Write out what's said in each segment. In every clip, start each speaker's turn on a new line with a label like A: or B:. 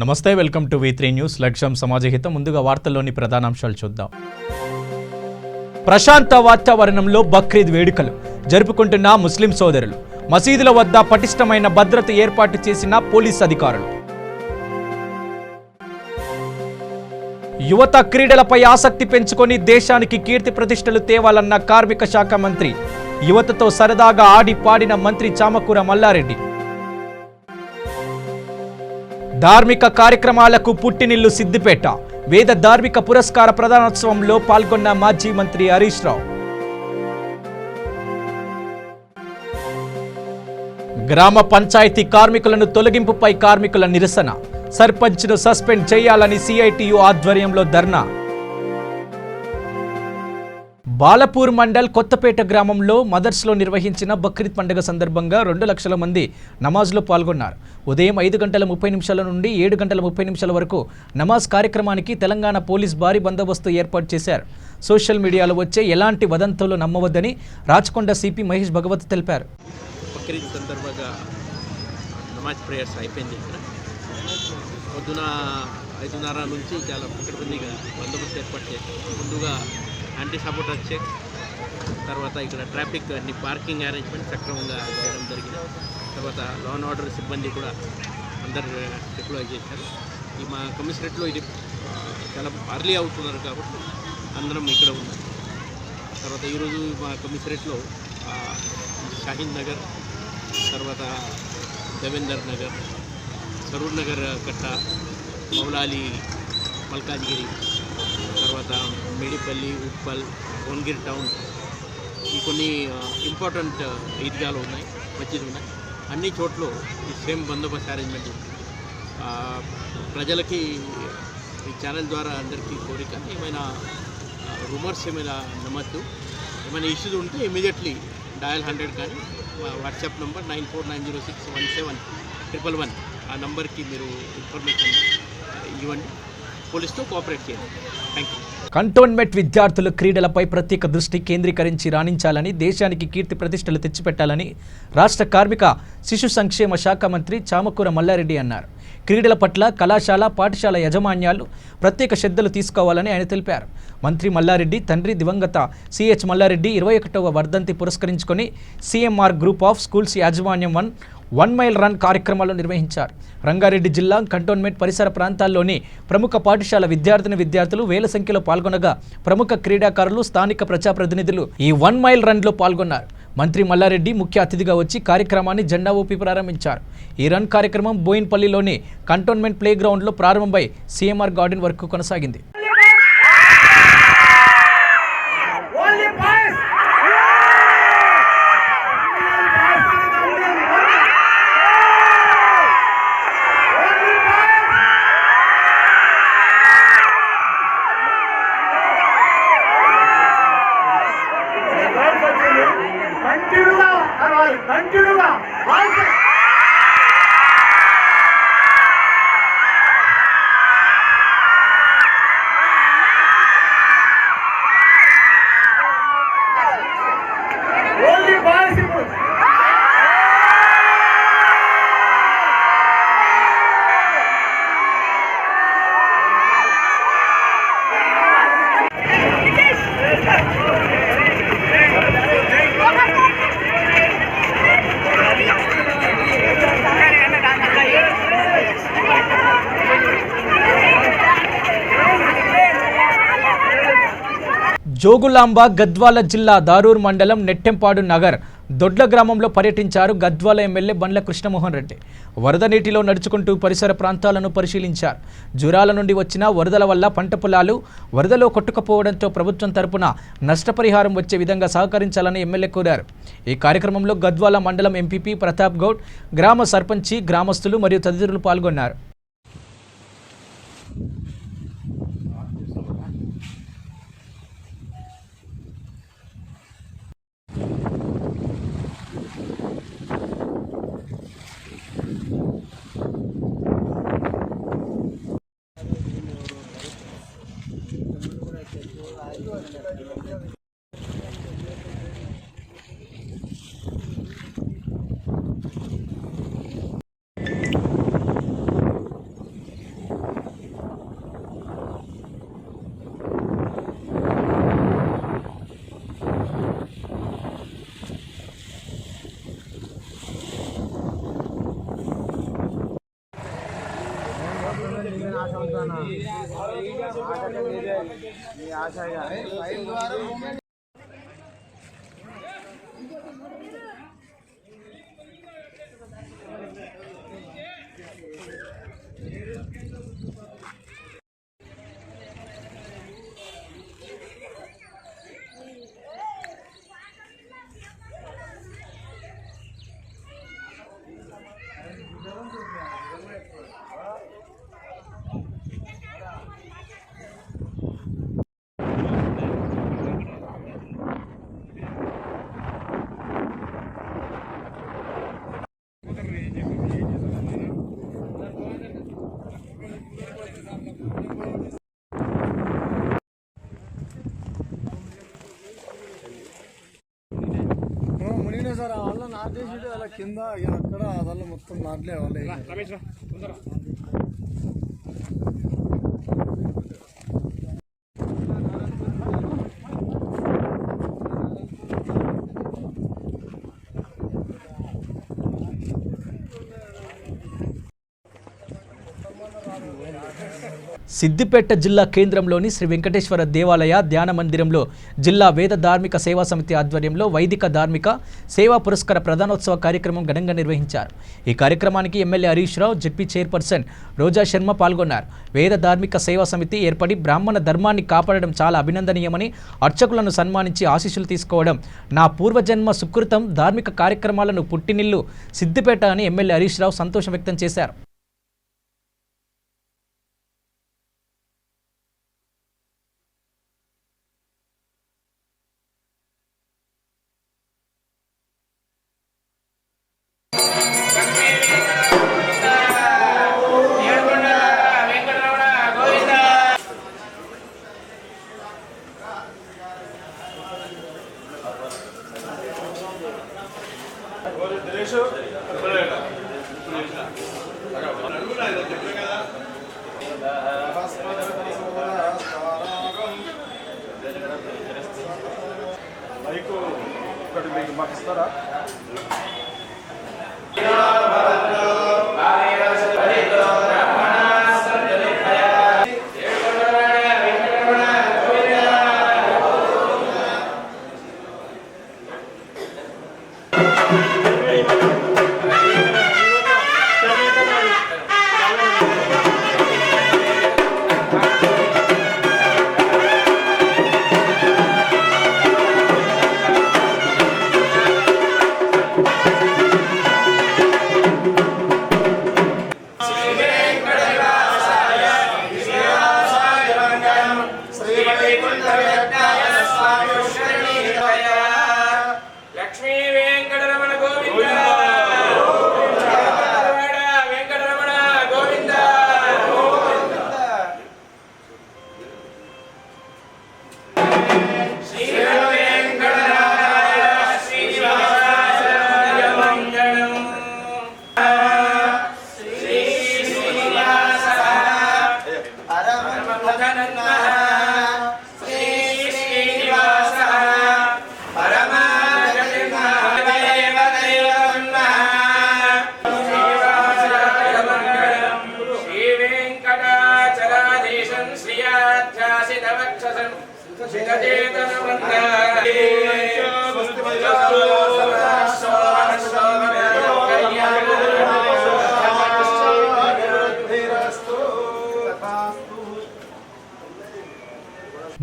A: నమస్తే, welcome to V3 news. లక్ష్యం సమాజహితం. ముందుగా వార్తల్లోని ప్రధానాంశాలు చూద్దాం. ప్రశాంత వాతావరణంలో బక్రీద్ వేడుకలు జరుపుకుంటున్న ముస్లిం సోదరులు. మసీదుల వద్ద పటిష్టమైన భద్రత ఏర్పాటు చేసిన పోలీస్ అధికారులు. యువత క్రీడలపై ఆసక్తి పెంచుకొని దేశానికి కీర్తి ప్రతిష్టలు తేవాలన్న కార్మిక శాఖ మంత్రి. యువతతో సరదాగా ఆడి పాడిన మంత్రి చామకూర మల్లారెడ్డి. ధార్మిక కార్యక్రమాలకు పుట్టినిల్లు సిద్దిపేట. వేద ధార్మిక పురస్కార ప్రదానోత్సవంలో పాల్గొన్న మాజీ మంత్రి హరీష్ రావు. గ్రామ పంచాయతీ కార్మికులను తొలగింపుపై కార్మికుల నిరసన. సర్పంచ్ను సస్పెండ్ చేయాలని సిఐటియు ఆధ్వర్యంలో ధర్నా. బాలపూర్ మండల్ కొత్తపేట గ్రామంలో మదర్స్లో నిర్వహించిన బక్రీద్ పండుగ సందర్భంగా 2 లక్షల మంది నమాజ్లో పాల్గొన్నారు. ఉదయం 5:30 నుండి 7:30 వరకు నమాజ్ కార్యక్రమానికి తెలంగాణ పోలీస్ భారీ బందోబస్తు ఏర్పాటు చేశారు. సోషల్ మీడియాలో వచ్చే ఎలాంటి వదంతులు నమ్మవద్దని రాచకొండ సిపి మహేష్ భగవత్ తెలిపారు.
B: బక్రీద్ సందర్భంగా నమాజ్ ప్రేయర్స్ అయిపోయింది. పొద్దున 5:30 నుంచి చాలా పకడ్బందీగా బందోబస్తు ఏర్పాటు చేశారు. ముందుగా యాంటీ సపోర్టర్ చెక్, తర్వాత ఇక్కడ ట్రాఫిక్ అన్ని పార్కింగ్ అరేంజ్మెంట్ సక్రమంగా చేయడం జరిగింది. తర్వాత లా అండ్ ఆర్డర్ సిబ్బంది కూడా అందరు డిప్లాయ్ చేశారు. ఈ మా కమిషనరేట్లో ఇది చాలా అర్లీ అవుతున్నారు కాబట్టి అందరం ఇక్కడ ఉన్నాం. తర్వాత ఈరోజు మా కమిషనరేట్లో షాహీన్ నగర్, తర్వాత దేవేందర్ నగర్, సరూర్ నగర్ కట్ట, మౌలాలి, మల్కాజ్గిరి, తర్వాత మేడిపల్లి, ఉప్పల్, భువనగిరి టౌన్, ఈ కొన్ని ఇంపార్టెంట్ ఈద్గాలు ఉన్నాయి, మస్జిద్ ఉన్నాయి. అన్ని చోట్ల ఈ సేమ్ బందోబస్తు అరేంజ్మెంట్ ఉంది. ప్రజలకి ఈ ఛానల్ ద్వారా అందరికీ కోరిక, ఏమైనా రూమర్స్ ఏమైనా నమ్మద్దు. ఏమైనా ఇష్యూస్ ఉంటే ఇమీడియట్లీ డయల్ 100 కానీ వాట్సాప్ నెంబర్ 9490617111 ఆ నెంబర్కి మీరు ఇన్ఫర్మేషన్ ఇవ్వండి. పోలీస్తో కోఆపరేట్ చేయండి. Thank you.
A: కంటోన్మెంట్ విద్యార్థులు క్రీడలపై ప్రత్యేక దృష్టి కేంద్రీకరించి రాణించాలని, దేశానికి కీర్తి ప్రతిష్టలు తెచ్చిపెట్టాలని రాష్ట్ర కార్మిక శిశు సంక్షేమ శాఖ మంత్రి చామకూర మల్లారెడ్డి అన్నారు. క్రీడల పట్ల కళాశాల, పాఠశాల యాజమాన్యాలు ప్రత్యేక శ్రద్ధలు తీసుకోవాలని ఆయన తెలిపారు. మంత్రి మల్లారెడ్డి తండ్రి దివంగత సిహెచ్ మల్లారెడ్డి 21వ వర్ధంతి పురస్కరించుకొని సిఎంఆర్ గ్రూప్ ఆఫ్ స్కూల్స్ యాజమాన్యం 1 మైల్ రన్ కార్యక్రమాలు నిర్వహించారు. రంగారెడ్డి జిల్లా కంటోన్మెంట్ పరిసర ప్రాంతాల్లోని ప్రముఖ పాఠశాల విద్యార్థులు వేల సంఖ్యలో పాల్గొనగా ప్రముఖ క్రీడాకారులు, స్థానిక ప్రజాప్రతినిధులు ఈ 1 మైల్ రన్లో పాల్గొన్నారు. మంత్రి మల్లారెడ్డి ముఖ్య అతిథిగా వచ్చి కార్యక్రమాన్ని జెండా ఊపి ప్రారంభించారు. ఈ రన్ కార్యక్రమం బోయిన్పల్లిలోని కంటోన్మెంట్ ప్లే గ్రౌండ్లో ప్రారంభమై సిఎంఆర్ గార్డెన్ వరకు కొనసాగింది. జోగులాంబ గద్వాల జిల్లా దారూర్ మండలం నెట్టెంపాడు నగర్ దొడ్ల గ్రామంలో పర్యటించారు గద్వాల ఎమ్మెల్యే బండ్ల కృష్ణమోహన్ రెడ్డి. వరద నీటిలో నడుచుకుంటూ పరిసర ప్రాంతాలను పరిశీలించారు. జూరాల నుండి వచ్చిన వరదల వల్ల పంట పొలాలు వరదలో కొట్టుకుపోవడంతో ప్రభుత్వం తరపున నష్టపరిహారం వచ్చే విధంగా సహకరించాలని ఎమ్మెల్యే కోరారు. ఈ కార్యక్రమంలో గద్వాల మండలం ఎంపీపీ ప్రతాప్ గౌడ్, గ్రామ సర్పంచి, గ్రామస్తులు మరియు తదితరులు పాల్గొన్నారు.
C: మునిగినా సార్ వాళ్ళ నాటేసి అలా కింద అక్కడ అదల్ల మొత్తం నాట్లే వాళ్ళే
A: సిద్దిపేట జిల్లా కేంద్రంలోని శ్రీ వెంకటేశ్వర దేవాలయ ధ్యాన మందిరంలో జిల్లా వేద ధార్మిక సేవా సమితి ఆధ్వర్యంలో వైదిక ధార్మిక సేవా పురస్కార ప్రధానోత్సవ కార్యక్రమం ఘనంగా నిర్వహించారు. ఈ కార్యక్రమానికి MLA Harish Rao, ZP chairperson రోజా శర్మ పాల్గొన్నారు. వేద ధార్మిక సేవా సమితి ఏర్పడి బ్రాహ్మణ ధర్మాన్ని కాపాడడం చాలా అభినందనీయమని, అర్చకులను సన్మానించి ఆశీస్సులు తీసుకోవడం నా పూర్వజన్మ సుకృతం, ధార్మిక కార్యక్రమాలను పుట్టినిల్లు సిద్దిపేట అని ఎమ్మెల్యే హరీష్ రావు సంతోషం వ్యక్తం చేశారు.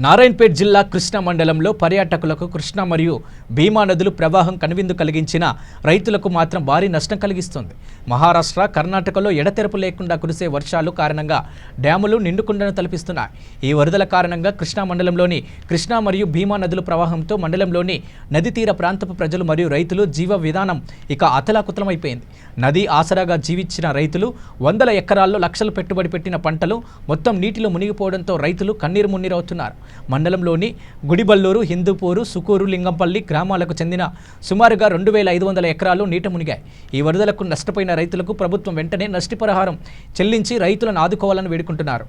A: నారాయణపేట్ జిల్లా కృష్ణా మండలంలో పర్యాటకులకు కృష్ణా మరియు భీమా నదులు ప్రవాహం కనువిందు కలిగించిన రైతులకు మాత్రం భారీ నష్టం కలిగిస్తుంది. మహారాష్ట్ర, కర్ణాటకలో ఎడతెరపు లేకుండా కురిసే వర్షాలు కారణంగా డ్యాములు నిండుకుండను తలపిస్తున్నాయి. ఈ వరదల కారణంగా కృష్ణా మండలంలోని కృష్ణా మరియు భీమా నదుల ప్రవాహంతో మండలంలోని నది తీర ప్రాంతపు ప్రజలు మరియు రైతులు జీవ విధానం ఇక అతలాకుతలమైపోయింది. నది ఆసరాగా జీవించిన రైతులు వందల ఎకరాల్లో లక్షలు పెట్టుబడి పెట్టిన పంటలు మొత్తం నీటిలో మునిగిపోవడంతో రైతులు కన్నీరు మున్నీరవుతున్నారు. మండలంలోని గుడిబల్లూరు, హిందూపూరు, సుకూరు, లింగంపల్లి గ్రామాలకు చెందిన సుమారుగా 2500 ఎకరాలు నీట మునిగాయి. ఈ వరదలకు నష్టపోయిన రైతులకు ప్రభుత్వం వెంటనే నష్టపరిహారం చెల్లించి రైతులను ఆదుకోవాలని వేడుకుంటున్నారు.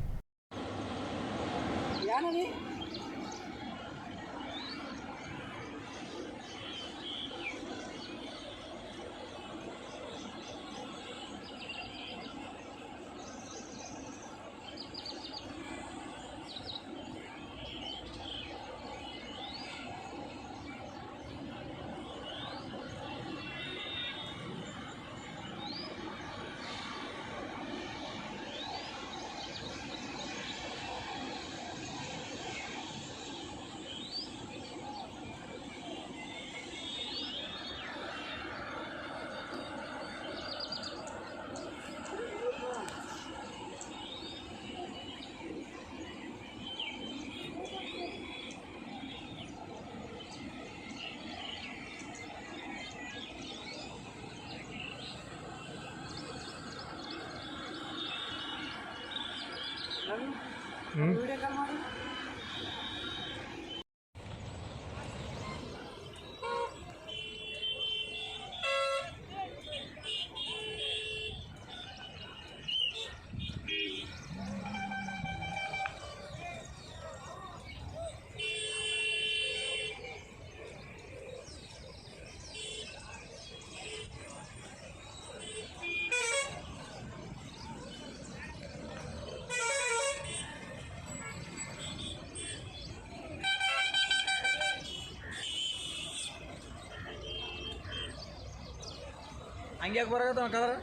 C: ಹಂಗ್ಯಾಕೆ ಬರಾಕತ್ತ ಕಲರ್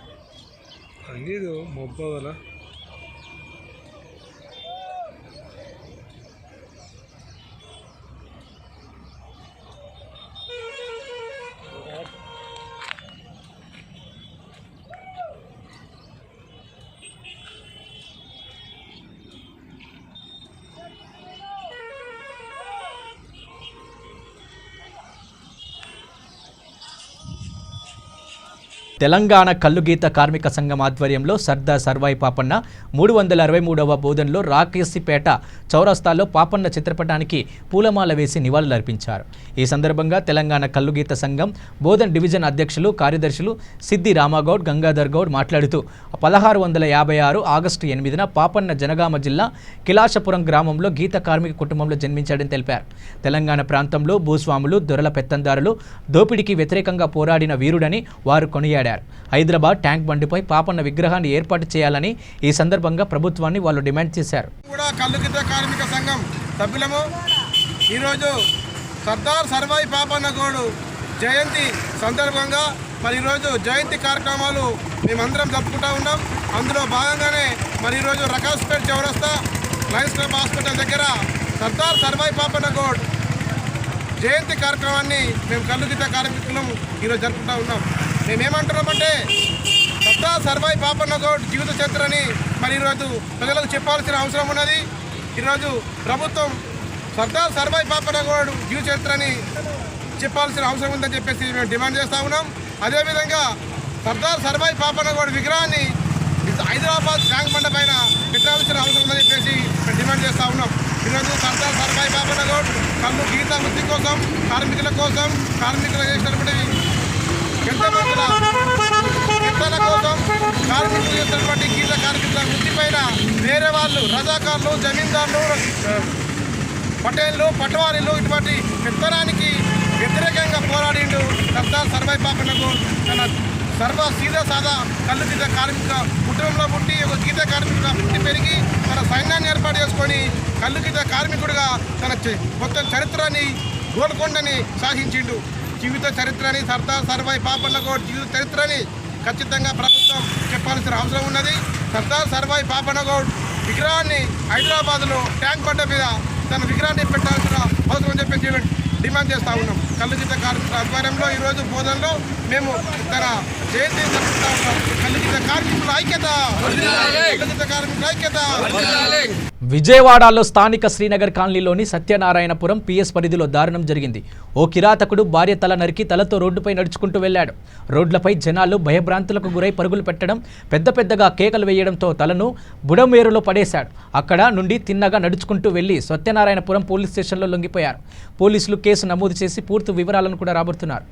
D: ಹಂಗಿದು ಮೊಬ್ಬದಲ್ಲ
A: తెలంగాణ కల్లుగీత కార్మిక సంఘం ఆధ్వర్యంలో సర్దార్ సర్వాయి పాపన్న 363వ బోధనలో రాకేసిపేట చౌరస్తాలో పాపన్న చిత్రపటానికి పూలమాల వేసి నివాళులర్పించారు. ఈ సందర్భంగా తెలంగాణ కల్లుగీత సంఘం బోధన్ డివిజన్ అధ్యక్షులు కార్యదర్శులు సిద్ది రామాగౌడ్ గంగాధర్ గౌడ్ మాట్లాడుతూ 1656 ఆగస్టు 8న పాపన్న జనగామ జిల్లా కిలాషపురం గ్రామంలో గీత కార్మిక కుటుంబంలో జన్మించాడని తెలిపారు. తెలంగాణ ప్రాంతంలో భూస్వాములు దొరల పెత్తందారులు దోపిడీకి వ్యతిరేకంగా పోరాడిన వీరుడని వారు కొనియాడారు. హైదరాబాద్ ట్యాంక్ బండిపై పాపన్న విగ్రహాన్ని ఏర్పాటు చేయాలని ఈ సందర్భంగా ప్రభుత్వాన్ని వాళ్ళు డిమాండ్ చేశారు.
E: కల్లుగీత కార్మిక సంఘం సభ్యులము ఈరోజు సర్దార్ సర్వాయి పాపన్న గౌడు జయంతి సందర్భంగా మరి ఈరోజు జయంతి కార్యక్రమాలు మేమందరం జరుపుకుంటూ ఉన్నాం. అందులో భాగంగానే మరి ఈరోజు రకాస్పేట చౌరస్తా లయన్స్ క్లబ్ హాస్పిటల్ దగ్గర సర్దార్ సర్వాయి పాపన్న గౌడ్ జయంతి కార్యక్రమాన్ని మేము కల్లుగీత కార్మికులం ఈరోజు జరుపుకుంటూ ఉన్నాం. మేమేమంటున్నామంటే సర్దార్ సర్వాయి పాపన్న గౌడ్ జీవిత చరిత్రని మరి ఈరోజు ప్రజలకు చెప్పాల్సిన అవసరం ఉన్నది. ఈరోజు ప్రభుత్వం సర్దార్ సర్వాయి పాపన్న గౌడ్ జీవిత చరిత్రని చెప్పాల్సిన అవసరం ఉందని చెప్పేసి మేము డిమాండ్ చేస్తూ ఉన్నాం. అదేవిధంగా సర్దార్ సర్వాయి పాపన్న గౌడ్ విగ్రహాన్ని హైదరాబాద్ ట్యాంక్ బండ పైన పెట్టాల్సిన అవసరం ఉందని చెప్పేసి మేము డిమాండ్ చేస్తూ ఉన్నాం. ఈరోజు సర్దార్ సర్వాయి పాపన్న గౌడ్ కళ్ళు గీత వృత్తి కోసం కార్మికుల చేసినటువంటి ఎంతమందిల కోసం కార్మికులు చేసినటువంటి గీత కార్మికుల వృత్తి పైన వేరే వాళ్ళు రజాకారులు జమీందారులు పటేళ్ళు పటవారీలు ఇటువంటి పెత్తనానికి వ్యతిరేకంగా పోరాడిండు సర్దార్ సర్వాయి పాపన్న గౌడ్. తన సీదా సాదా కల్లుగీత కార్మిక కుటుంబంలో పుట్టి ఒక గీత కార్మికుడిగా పుట్టి పెరిగి తన సైన్యాన్ని ఏర్పాటు చేసుకొని కల్లుగీత కార్మికుడిగా తన మొత్తం చరిత్రని గోల్కొండని సాధించిండు. జీవిత చరిత్రని సర్దార్ సర్వాయి పాపన్న గౌడ్ జీవిత చరిత్రని ఖచ్చితంగా ప్రభుత్వం చెప్పాల్సిన అవసరం ఉన్నది. సర్దార్ సర్వాయి పాపన్న గౌడ్ విగ్రహాన్ని హైదరాబాద్లో ట్యాంక్ బండ మీద తన విగ్రహాన్ని పెట్టాల్సిన అవసరం అని చెప్పి డిమాండ్ చేస్తూ ఉన్నాం. కల్లుగీత కార్మికుల ఆధ్వర్యంలో ఈరోజు బోధనలో మేము తన జయంతి జరుపుకుంటా ఉన్నాం. కల్లుగీత కార్మికుల ఐక్యత, కల్లుగీత కార్మికుల ఐక్యత.
A: విజయవాడలో స్థానిక శ్రీనగర్ కాలనీలోని సత్యనారాయణపురం పిఎస్ పరిధిలో దారుణం జరిగింది. ఓ కిరాతకుడు భార్య తల నరికి తలతో రోడ్డుపై నడుచుకుంటూ వెళ్లాడు. రోడ్లపై జనాలు భయభ్రాంతులకు గురై పరుగులు పెట్టడం, పెద్దగా కేకలు వేయడంతో తలను బుడమేరులో పడేశాడు. అక్కడ నుండి తిన్నగా నడుచుకుంటూ వెళ్లి సత్యనారాయణపురం పోలీస్ స్టేషన్లో లొంగిపోయారు. పోలీసులు కేసు నమోదు చేసి పూర్తి వివరాలను కూడా రాబడుతున్నారు.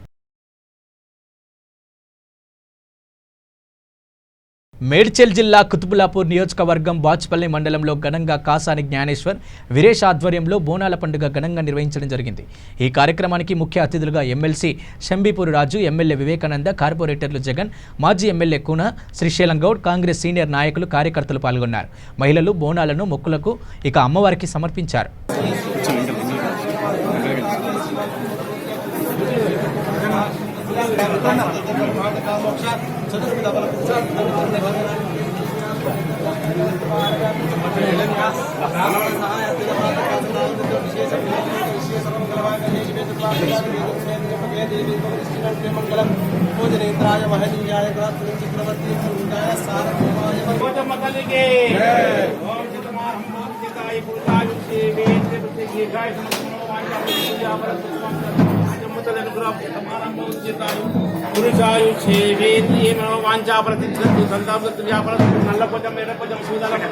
A: మేడ్చల్ జిల్లా కుతుబులాపూర్ నియోజకవర్గం బాచ్పల్లి మండలంలో ఘనంగా కాసాని జ్ఞానేశ్వర్ వీరేష్ ఆధ్వర్యంలో బోనాల పండుగ ఘనంగా నిర్వహించడం జరిగింది. ఈ కార్యక్రమానికి ముఖ్య అతిథులుగా ఎమ్మెల్సీ శంబీపూర్ రాజు, ఎమ్మెల్యే వివేకానంద, కార్పొరేటర్లు జగన్, మాజీ ఎమ్మెల్యే కూన, శ్రీశైలం గౌడ్, కాంగ్రెస్ సీనియర్ నాయకులు, కార్యకర్తలు పాల్గొన్నారు. మహిళలు బోనాలను మొక్కులకు ఇక అమ్మవారికి సమర్పించారు.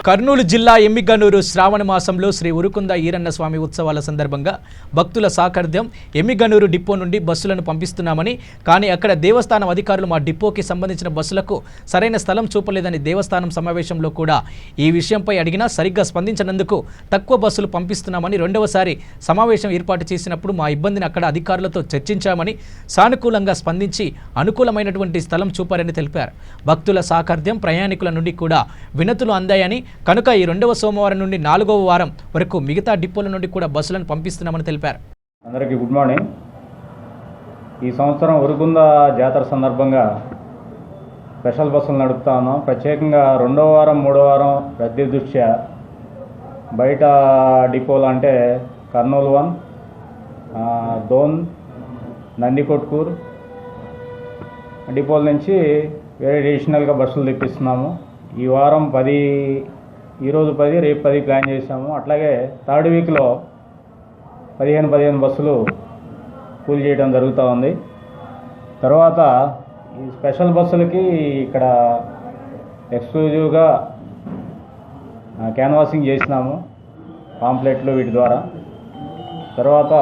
A: కర్నూలు జిల్లా ఎమ్మిగనూరు శ్రావణ మాసంలో శ్రీ ఉరుకుంద ఈరన్న స్వామి ఉత్సవాల సందర్భంగా భక్తుల సాకర్ధ్యం ఎమ్మిగనూరు డిపో నుండి బస్సులను పంపిస్తున్నామని, కానీ అక్కడ దేవస్థానం అధికారులు మా డిపోకి సంబంధించిన బస్సులకు సరైన స్థలం చూపలేదని దేవస్థానం సమావేశంలో కూడా ఈ విషయంపై అడిగినా సరిగ్గా స్పందించినందుకు తక్కువ బస్సులు పంపిస్తున్నామని, రెండవసారి సమావేశం ఏర్పాటు చేసినప్పుడు మా ఇబ్బందిని అక్కడ అధికారులతో చర్చించామని, సానుకూలంగా స్పందించి అనుకూలమైనటువంటి స్థలం చూపారని తెలిపారు. భక్తుల సాకర్ధ్యం ప్రయాణికుల నుండి కూడా వినతులు అందాయని, కనుక ఈ 2వ సోమవారం నుండి 4వ వారం వరకు మిగతా డిపోల నుండి కూడా బస్సులను పంపిస్తున్నామని తెలిపారు.
F: అందరికీ గుడ్ మార్నింగ్. ఈ సంవత్సరం ఉరుకుంద జాతర సందర్భంగా స్పెషల్ బస్సులు నడుపుతా ఉన్నాం. ప్రత్యేకంగా 2వ వారం 3వ వారం రద్దీ దృష్ట్యా బయట డిపోలు అంటే కర్నూలు 1, దోన్, నందికొట్కూర్ డిపోల నుంచి వేరే అడిషనల్గా బస్సులు తెప్పిస్తున్నాము. ఈ వారం 10, ఈరోజు 10, రేపు 10 ప్లాన్ చేసాము. అట్లాగే థర్డ్ వీక్లో 15 బస్సులు కూల్ చేయడం జరుగుతూ ఉంది. తర్వాత ఈ స్పెషల్ బస్సులకి ఇక్కడ ఎక్స్క్లూజివ్గా క్యాన్వాసింగ్ చేసినాము, పాంప్లెట్లు వీటి ద్వారా. తర్వాత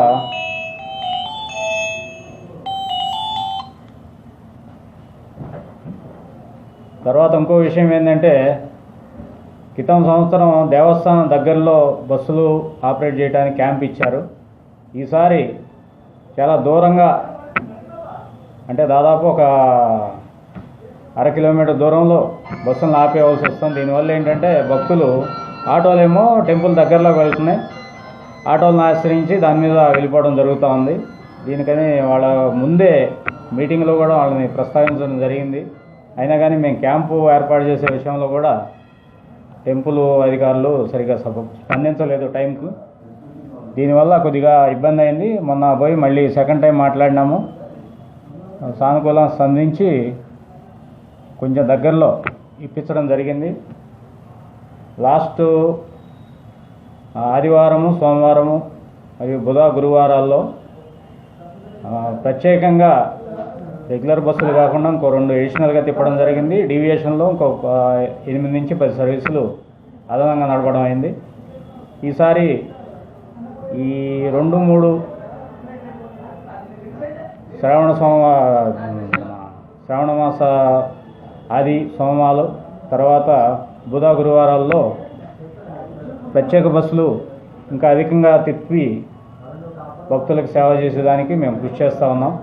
F: ఇంకో విషయం ఏంటంటే, క్రితం సంవత్సరం దేవస్థానం దగ్గరలో బస్సులు ఆపరేట్ చేయడానికి క్యాంప్ ఇచ్చారు. ఈసారి చాలా దూరంగా, అంటే దాదాపు ఒక 1/2 కిలోమీటర్ దూరంలో బస్సులను ఆపేయవలసి వస్తుంది. దీనివల్ల ఏంటంటే భక్తులు ఆటోలేమో టెంపుల్ దగ్గరలోకి వెళ్తున్నాయి, ఆటోలను ఆశ్రయించి దాని మీద వెళ్ళిపోవడం జరుగుతూ ఉంది. దీనికని వాళ్ళ ముందే మీటింగ్లో కూడా వాళ్ళని ప్రస్తావించడం జరిగింది. అయినా కానీ మేము క్యాంపు ఏర్పాటు చేసే విషయంలో కూడా టెంపుల్ అధికారులు సరిగ్గా స్పందించలేదు టైంకు. దీనివల్ల కొద్దిగా ఇబ్బంది అయింది. మొన్న పోయి మళ్ళీ సెకండ్ టైం మాట్లాడినాము, సానుకూలంగా స్పందించి కొంచెం దగ్గరలో ఇప్పించడం జరిగింది. లాస్ట్ ఆదివారము, సోమవారము మరియు గురువారాల్లో ప్రత్యేకంగా రెగ్యులర్ బస్సులు కాకుండా ఇంకో 2 అడిషనల్గా తిప్పడం జరిగింది. డీవియేషన్లో ఇంకో 8 నుంచి 10 సర్వీసులు అదనంగా నడపడం అయింది. ఈసారి ఈ 2-3 శ్రావణ మాస ఆది సోమవారాలు, తర్వాత గురువారాల్లో ప్రత్యేక బస్సులు ఇంకా అధికంగా తిప్పి భక్తులకు సేవ చేసేదానికి మేము కృషి చేస్తూ ఉన్నాం.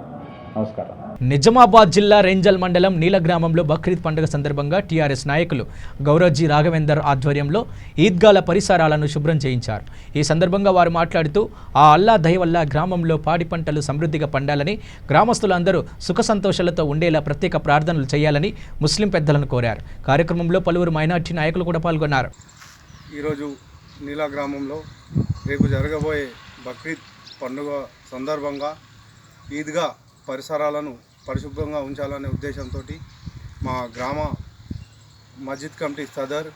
F: నమస్కారం.
A: నిజామాబాద్ జిల్లా రేంజల్ మండలం నీల గ్రామంలో బక్రీద్ పండుగ సందర్భంగా టీఆర్ఎస్ నాయకులు గౌరవ్జీ రాఘవేందర్ ఆధ్వర్యంలో ఈద్గాల పరిసరాలను శుభ్రం చేయించారు. ఈ సందర్భంగా వారు మాట్లాడుతూ ఆ అల్లా దయ వల్ల గ్రామంలో పాడి పంటలు సమృద్ధిగా పండాలని, గ్రామస్తులందరూ సుఖ సంతోషాలతో ఉండేలా ప్రత్యేక ప్రార్థనలు చేయాలని ముస్లిం పెద్దలను కోరారు. కార్యక్రమంలో పలువురు మైనార్టీ నాయకులు కూడా పాల్గొన్నారు.
E: ఈరోజు నీల గ్రామంలో రేపు జరగబోయే బక్రీద్ పండుగ సందర్భంగా ఈద్గా పరిసరాలను పరిశుభ్రంగా ఉంచాలనే ఉద్దేశంతో మా గ్రామ మస్జిద్ కమిటీ సదర్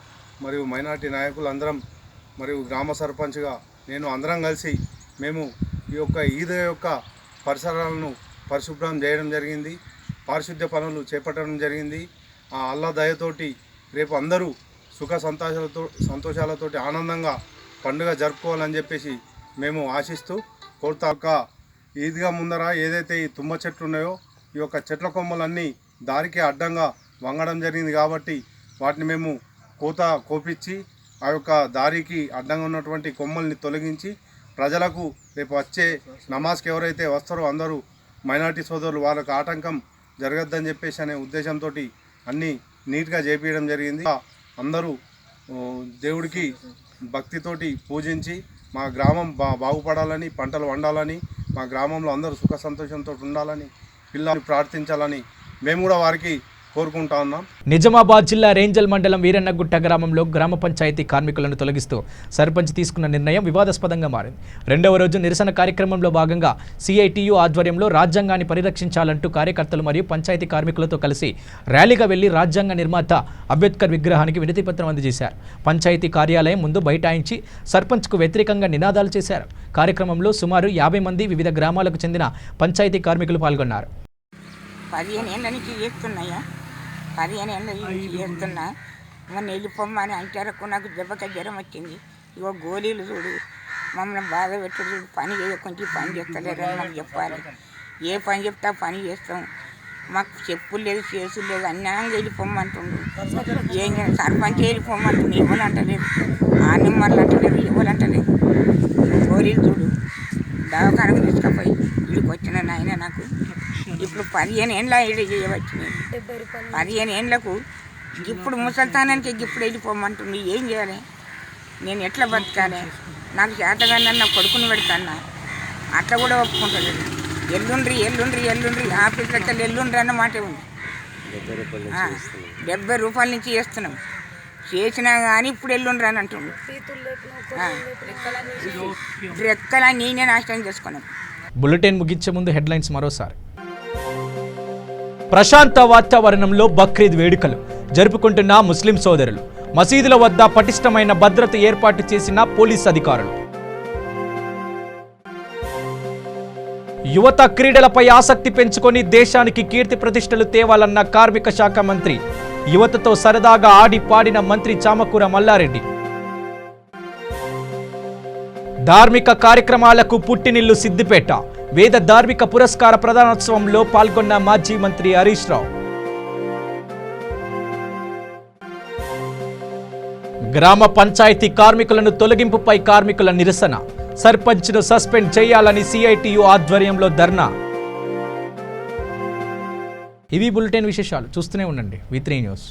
E: మరియు మైనార్టీ నాయకులందరం మరియు గ్రామ సర్పంచ్గా నేను అందరం కలిసి మేము ఈ యొక్క ఈద్ యొక్క పరిసరాలను పరిశుభ్రం చేయడం జరిగింది, పారిశుద్ధ్య పనులు చేపట్టడం జరిగింది. ఆ అల్లా దయతోటి రేపు అందరూ సుఖ సంతోషాలతోటి ఆనందంగా పండుగ జరుపుకోవాలని చెప్పేసి మేము ఆశిస్తూ కోరుతాక ఈద్గా ముందర ఏదైతే ఈ తుమ్మ చెట్లు ఉన్నాయో ఈ యొక్క చెట్ల కొమ్మలన్నీ దారికి అడ్డంగా వంగడం జరిగింది కాబట్టి వాటిని మేము కోపించి ఆ యొక్క దారికి అడ్డంగా ఉన్నటువంటి కొమ్మల్ని తొలగించి ప్రజలకు రేపు వచ్చే నమాజ్కి ఎవరైతే వస్తారో అందరూ మైనార్టీ సోదరులు వాళ్ళకు ఆటంకం జరగద్దని చెప్పేసి అనే ఉద్దేశంతో అన్నీ నీట్గా చేపించడం జరిగింది. అందరూ దేవుడికి భక్తితోటి పూజించి మా గ్రామం బాగుపడాలని, పంటలు వండాలని, మా గ్రామంలో అందరూ సుఖ సంతోషంతో ఉండాలని, పిల్లల్ని ప్రార్థించాలని మేము కూడా వారికి కోరుకుంటా ఉన్నాం.
A: నిజామాబాద్ జిల్లా రేంజల్ మండలం వీరన్నగుట్ట గ్రామంలో గ్రామ పంచాయతీ కార్మికులను తొలగిస్తూ సర్పంచ్ తీసుకున్న నిర్ణయం వివాదాస్పదంగా మారింది. రెండవ రోజు నిరసన కార్యక్రమంలో భాగంగా సిఐటియు ఆధ్వర్యంలో రాజ్యాంగాన్ని పరిరక్షించాలంటూ కార్యకర్తలు మరియు పంచాయతీ కార్మికులతో కలిసి ర్యాలీగా వెళ్లి రాజ్యాంగ నిర్మాత అంబేద్కర్ విగ్రహానికి వినతిపత్రం అందజేశారు. పంచాయతీ కార్యాలయం ముందు బైఠాయించి సర్పంచ్కు వ్యతిరేకంగా నినాదాలు చేశారు. కార్యక్రమంలో సుమారు 50 మంది వివిధ గ్రామాలకు చెందిన పంచాయతీ కార్మికులు పాల్గొన్నారు.
G: 15 ఏళ్ళ నుంచి చేస్తున్నాయా, 15 ఏళ్ళ నుంచి చేస్తున్నా. మొన్న వెళ్ళిపోమ్మని అంటారకు నాకు దెబ్బక జ్వరం వచ్చింది. ఇగో గోళీలు చూడు, మమ్మల్ని బాధ పెట్టుడు చూడు, పని చేయకుంటే పని చేస్తలేరని మాకు చెప్పాలి. ఏ పని చెప్తా పని చేస్తాం. మాకు చెప్పులు లేదు, చేసులు లేదు, అన్యాయంగా వెళ్ళిపోమ్మంటుండు. ఏం సర్పంచ్ వెళ్ళిపోమ్మంటుండు, ఎవరు అంటలేదు. ఆ నిమ్మలు అంటలేదు, ఎవరు అంటలేదు. గోళీలు చూడు, దవాఖానకు తీసుకుపోయి వీడికి వచ్చిన నాయన నాకు ఇప్పుడు 15 ఏళ్ళ ఇల్లు చేయవచ్చినాయి. 15 ఏళ్ళకు ఇప్పుడు ముసల్తానానికి ఇప్పుడు వెళ్ళిపోమంటుంది. ఏం చేయాలి? నేను ఎట్లా బతకాలి? నాకు చేతగానే నా కొడుకుని పెడతాను. అట్లా కూడా ఒప్పుకుంటలేదు. ఎల్లుండ్రి ఎల్లుండ్రి ఎల్లుండ్రి ఆఫీసులకి ఎల్లుండ్రి అన్న మాట ఉంది. 70 రూపాయల నుంచి చేస్తున్నాం. చేసినా కానీ ఇప్పుడు ఎల్లుండ్రి అని అంటుండు. రెక్కలా నేనే నాశనం చేసుకున్నాను.
A: బులెటిన్ ముగించే ముందు హెడ్లైన్స్ మరోసారి. ప్రశాంత వాతావరణంలో బక్రీద్ వేడుకలు జరుపుకుంటున్న ముస్లిం సోదరులు. మసీదుల వద్ద పటిష్టమైన భద్రత ఏర్పాటు చేసిన పోలీస్ అధికారులు. యువత క్రీడలపై ఆసక్తి పెంచుకొని దేశానికి కీర్తి ప్రతిష్టలు తేవాలన్న కార్మిక శాఖ మంత్రి. యువతతో సరదాగా ఆడి పాడిన మంత్రి చామకూర మల్లారెడ్డి. ధార్మిక కార్యక్రమాలకు పుట్టినిల్లు సిద్దిపేట. వేద ధార్మిక పురస్కార ప్రదానోత్సవంలో పాల్గొన్న మాజీ మంత్రి హరీష్ రావు. గ్రామ పంచాయతీ కార్మికులను తొలగింపుపై కార్మికుల నిరసన. సర్పంచ్ను సస్పెండ్ చేయాలని సిఐటియు ఆధ్వర్యంలో ధర్నా. ఇవి బులెటిన్ విశేషాలు. చూస్తూనే ఉండండి V3 న్యూస్.